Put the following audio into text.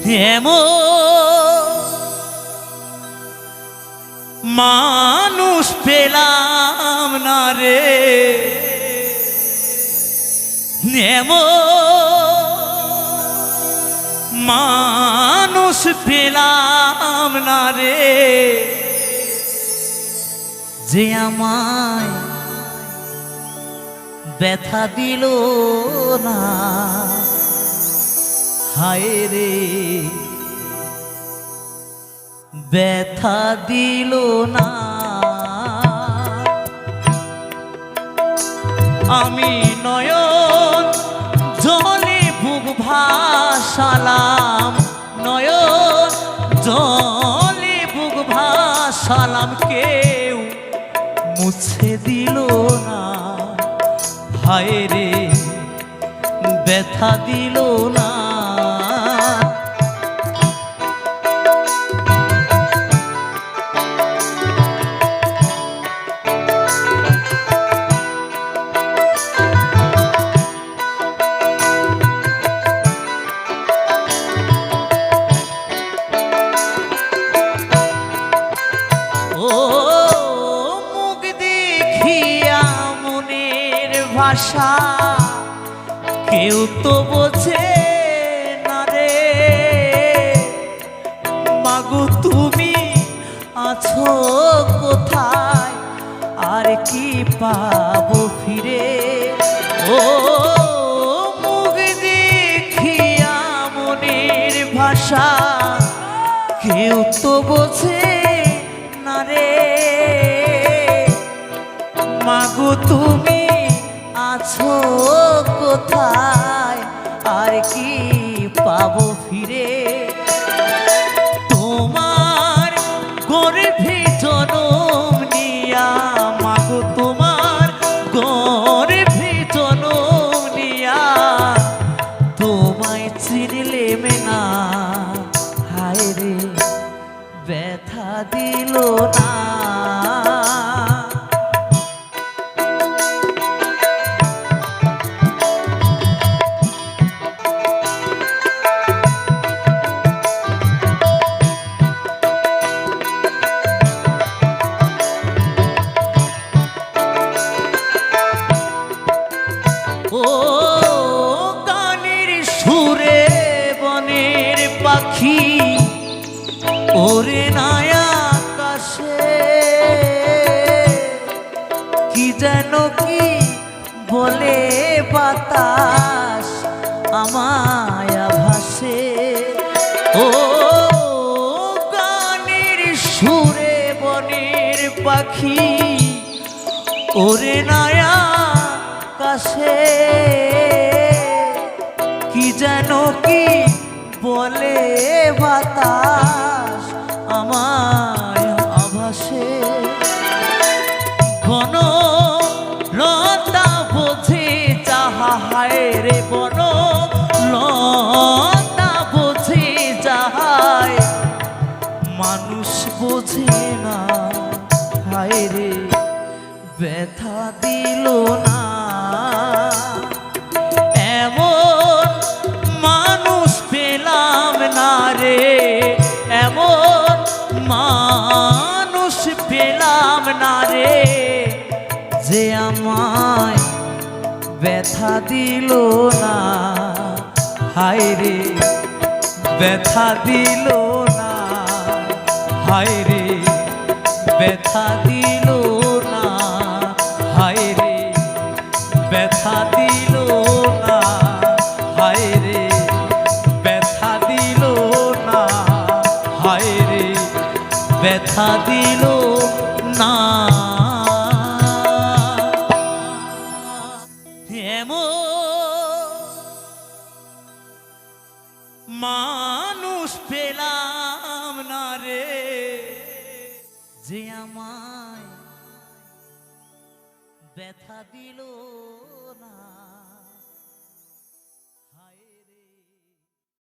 এমন মানুষ পেলাম না রে, এমন মানুষ পেলাম না রে, যে আমায় ব্যথা দিল না। হায় রে ব্যথা দিল না। আমি নয়ন জলে বুক ভাসালাম, নয়ন জলে বুক ভাসালাম, কেউ মুছে দিল না। হায় রে ব্যথা দিল না। ভাষা কেউ তো বোঝে না রে, মাগো তুমি আছো কোথায়, আর কি পাবো ফিরে। ও মুখ দেখিয়া মনের ভাষা কেউ তো বোঝে না রে, মাগো তুমি আছো কোথায়, আর কি পাবো ফিরে। তোমার গর্ভে জনম নিয়া, মাগো তোমার গর্ভে জনম নিয়া, তোমায় চিনলেম না। হায় রে ব্যথা দিল না। ও গানের সুরে বনের পাখি ওরে নায়া আকাশে, কি যেন কি বলে বাতাস আমায় ভাসে। ও গানের সুরে বনের পাখি ওরে নায়া আকাশে, কি যেন কি বলে বাতাস আমায় আভাসে। বন লতা বোঝে যাহা, হায় রে বন লতা বোঝে যাহায়, মানুষ বোঝে না। হায় রে ব্যথা দিল না। এমন মানুষ পেলাম না রে, এমন মানুষ পেলাম না রে, যে আমায় ব্যথা দিল না। হায় রে ব্যথা দিল না। হায় রে ব্যথা দিল না। হায় রে ব্যথা দিল না। হায় রে ব্যথা দিল না। হায় রে ব্যথা দিল না। এমন মানুষ পেলাম না রে, যে আমায় ব্যথা দিল।